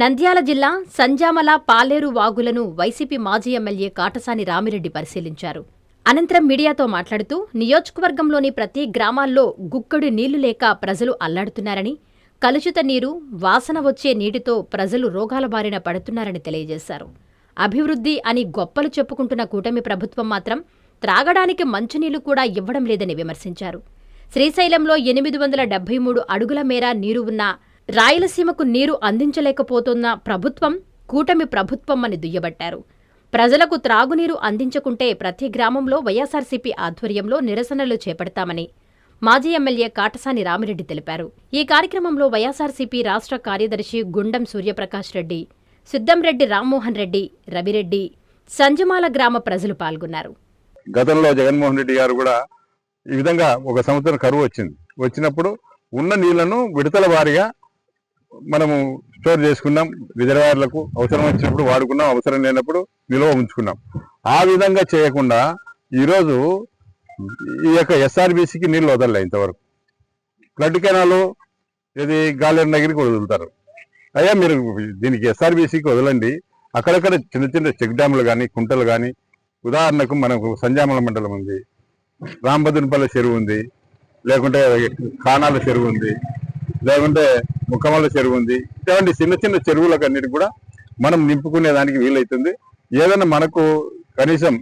నంద్యాల జిల్లా సంజామల పాలేరు వాగులను వైసీపీ మాజీ ఎమ్మెల్యే కాటసాని రామిరెడ్డి పరిశీలించారు. అనంతరం మీడియాతో మాట్లాడుతూ నియోజకవర్గంలోని ప్రతి గ్రామాల్లో గుక్కడి నీళ్లు లేక ప్రజలు అల్లాడుతున్నారని, కలుషిత నీరు, వాసన వచ్చే నీటితో ప్రజలు రోగాల బారిన పడుతున్నారని తెలియజేశారు. అభివృద్ధి అని గొప్పలు చెప్పుకుంటున్న కూటమి ప్రభుత్వం మాత్రం త్రాగడానికి మంచినీళ్లు కూడా ఇవ్వడం లేదని విమర్శించారు. శ్రీశైలంలో 873 అడుగుల మేర నీరు ఉన్నా రాయలసీమకు నీరు అందించలేకపోతున్న ప్రభుత్వం కూటమి ప్రభుత్వం అని దుయ్యబట్టారు. ప్రజలకు త్రాగునీరు అందించకుంటే ప్రతి గ్రామంలో వైఎస్సార్సీపీ ఆధ్వర్యంలో నిరసనలు చేపడతామని మాజీ ఎమ్మెల్యే కాటసాని రామిరెడ్డి తెలిపారు. ఈ కార్యక్రమంలో వైఎస్సార్సీపీ రాష్ట్ర కార్యదర్శి గుండం సూర్యప్రకాష్ రెడ్డి, సిద్దంరెడ్డి రామ్మోహన్ రెడ్డి, రవిరెడ్డి, సంజమాల గ్రామ ప్రజలు పాల్గొన్నారు. గతంలో జగన్మోహన్ రెడ్డి గారు కూడా ఈ విధంగా ఒక సంవత్సరం కరువు వచ్చినప్పుడు ఉన్న నీళ్లను విడతల వారీగా మనము స్టోర్ చేసుకున్నాం. రిజర్వాయర్లకు అవసరం వచ్చినప్పుడు వాడుకున్నాం, అవసరం లేనప్పుడు నిల్వ ఉంచుకున్నాం. ఆ విధంగా చేయకుండా ఈరోజు ఈ యొక్క ఎస్ఆర్బీసీకి నీళ్లు వదలలే. ఇంతవరకు ఫ్లడ్ కెనాలు ఇది గాలేరు నగిరికి వదులుతారు. అయ్యా మీరు దీనికి ఎస్ఆర్బీసీకి వదలండి. అక్కడక్కడ చిన్న చిన్న చెక్ డ్యాములు కానీ కుంటలు కానీ, ఉదాహరణకు మనకు సంజామల మండలం ఉంది, రాంబదునిపల్లి చెరువు ఉంది, లేకుంటే కానాల చెరువు ఉంది, లేకుంటే ముఖమల్ల చెరువు ఉంది. ఇటువంటి చిన్న చిన్న చెరువులకు అన్నిటి కూడా మనం నింపుకునేదానికి వీలవుతుంది. ఏదైనా మనకు కనీసం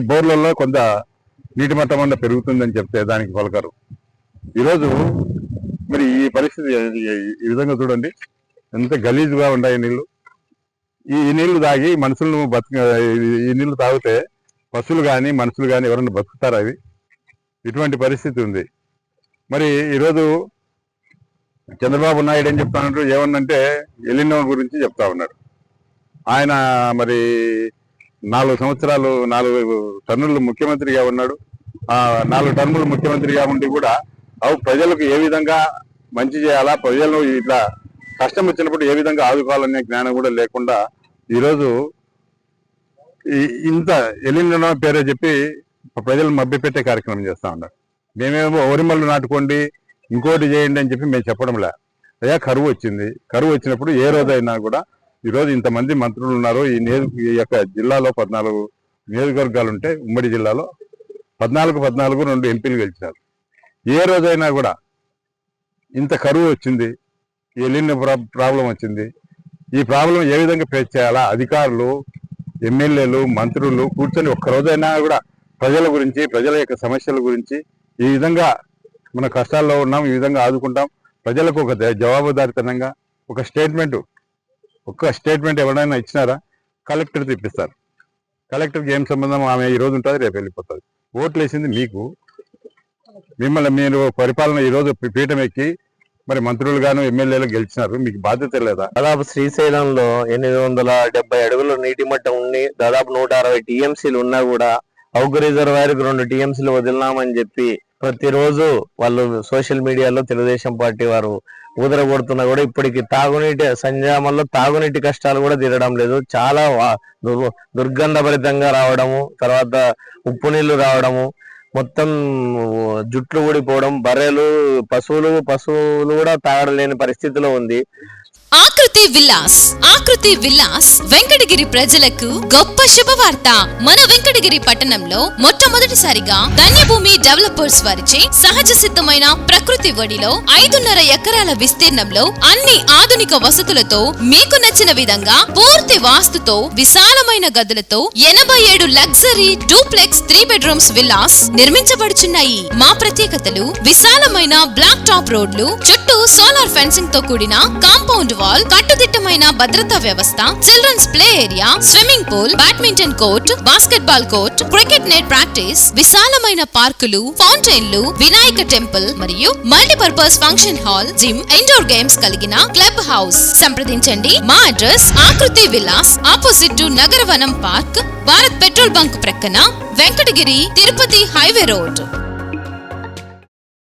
బోర్లలో కొంత నీటి మట్టం అన్న పెరుగుతుందని చెప్తే దానికి పలకరు. ఈరోజు మరి ఈ పరిస్థితి ఈ విధంగా చూడండి, ఎంత గలీజుగా ఉన్నాయి నీళ్లు. ఈ నీళ్లు తాగి మనుషులను ఈ నీళ్లు తాగితే పశువులు కానీ మనుషులు కానీ ఎవరన్నా బతుకుతారా? అవి ఇటువంటి పరిస్థితి ఉంది. మరి ఈరోజు చంద్రబాబు నాయుడు ఏం చెప్తా ఉన్నాడు, ఏమన్నంటే ఎలినో గురించి చెప్తా ఉన్నాడు. ఆయన మరి 4 సంవత్సరాలు 4 టర్ములు ముఖ్యమంత్రిగా ఉన్నాడు. 4 టర్ములు ముఖ్యమంత్రిగా ఉండి కూడా అవి ప్రజలకు ఏ విధంగా మంచి చేయాలా, ప్రజలను ఇట్లా కష్టం వచ్చినప్పుడు ఏ విధంగా ఆదుకోవాలనే జ్ఞానం కూడా లేకుండా ఈరోజు ఇంత ఎలినో పేరే చెప్పి ప్రజలు మభ్యపెట్టే కార్యక్రమం చేస్తా ఉన్నారు. మేమేమో ఓరిమల్లు నాటుకోండి, ఇంకోటి చేయండి అని చెప్పి మేము చెప్పడంలే. అయ్యా కరువు వచ్చినప్పుడు ఏ రోజైనా కూడా ఈరోజు ఇంతమంది మంత్రులు ఉన్నారు. ఈ యొక్క జిల్లాలో 14 నియోజకవర్గాలు ఉంటే, ఉమ్మడి జిల్లాలో 14 2 ఎంపీలు గెలిచారు. ఏ రోజైనా కూడా ఇంత కరువు వచ్చింది, ఎలినో ప్రాబ్లం వచ్చింది, ఈ ప్రాబ్లం ఏ విధంగా ఫేస్ చేయాలా, అధికారులు, ఎమ్మెల్యేలు, మంత్రులు కూర్చొని ఒక్క రోజైనా కూడా ప్రజల గురించి, ప్రజల యొక్క సమస్యల గురించి ఈ విధంగా మన కష్టాల్లో ఉన్నాం, ఈ విధంగా ఆదుకుంటాం, ప్రజలకు ఒక జవాబుదారితనంగా ఒక స్టేట్మెంట్ ఎవరైనా ఇచ్చినారా? కలెక్టర్ తెప్పిస్తారు. కలెక్టర్కి ఏం సంబంధం? ఆమె ఈ రోజు ఉంటుంది, రేపు వెళ్ళిపోతుంది. ఓట్లు వేసింది మీకు. మీరు పరిపాలన ఈరోజు పీఠం ఎక్కి మరి మంత్రులు గాను ఎమ్మెల్యేలు గెలిచినారు, మీకు బాధ్యత లేదా? దాదాపు శ్రీశైలంలో 870 అడుగుల నీటి మట్టం ఉండి దాదాపు 160 టీఎంసీలు ఉన్నా కూడా అవుగు రిజర్వాయర్కి 2 టీఎంసీలు వదిలినామని చెప్పి ప్రతిరోజు వాళ్ళు సోషల్ మీడియాలో తెలుగుదేశం పార్టీ వారు ఊదరగొడుతున్నా కూడా ఇప్పటికి సంజామల్లో తాగునీటి కష్టాలు కూడా తీరడం లేదు. చాలా దుర్గంధభరితంగా రావడము, తర్వాత ఉప్పు నీళ్లు రావడము, మొత్తం జుట్లు ఊడిపోవడం, బర్రెలు పశువులు కూడా తాగలేని పరిస్థితిలో ఉంది. ఆకృతి విల్లాస్ వెంకటగిరి ప్రజలకు గొప్ప శుభవార్త. మన వెంకటగిరి పట్టణంలో మొట్టమొదటిసారిగా ధన్యభూమి డెవలపర్స్ వారిచే సహజ సిద్ధమైన ప్రకృతి ఒడిలో 5.5 ఎకరాల విస్తీర్ణంలో అన్ని ఆధునిక వసతులతో మీకు నచ్చిన విధంగా పూర్తి వాస్తుతో విశాలమైన గదులతో 87 లగ్జరీ డూప్లెక్స్ 3 బెడ్రూమ్స్ విల్లాస్ నిర్మించబడుచున్నాయి. మా ప్రత్యేకతలు: విశాలమైన బ్లాక్ టాప్ రోడ్లు, చుట్టూ సోలార్ ఫెన్సింగ్ తో కూడిన కాంపౌండ్ వాల్, కట్టుదిట్టమైన భద్రతా వ్యవస్థ, childrens play area, swimming pool, badminton court, basketball court, cricket net practice, విశాలమైన పార్కులు, ఫౌంటైన్లు, వినాయక టెంపుల్ మరియు multipurpose function hall, gym, indoor games కలిగిన క్లబ్ హౌస్. సంప్రదించండి. మా address Akruthi Vilas, opposite to Nagaravanam park, Bharat petrol bunk ప్రక్కన, వెంకటగిరి తిరుపతి హైవే రోడ్.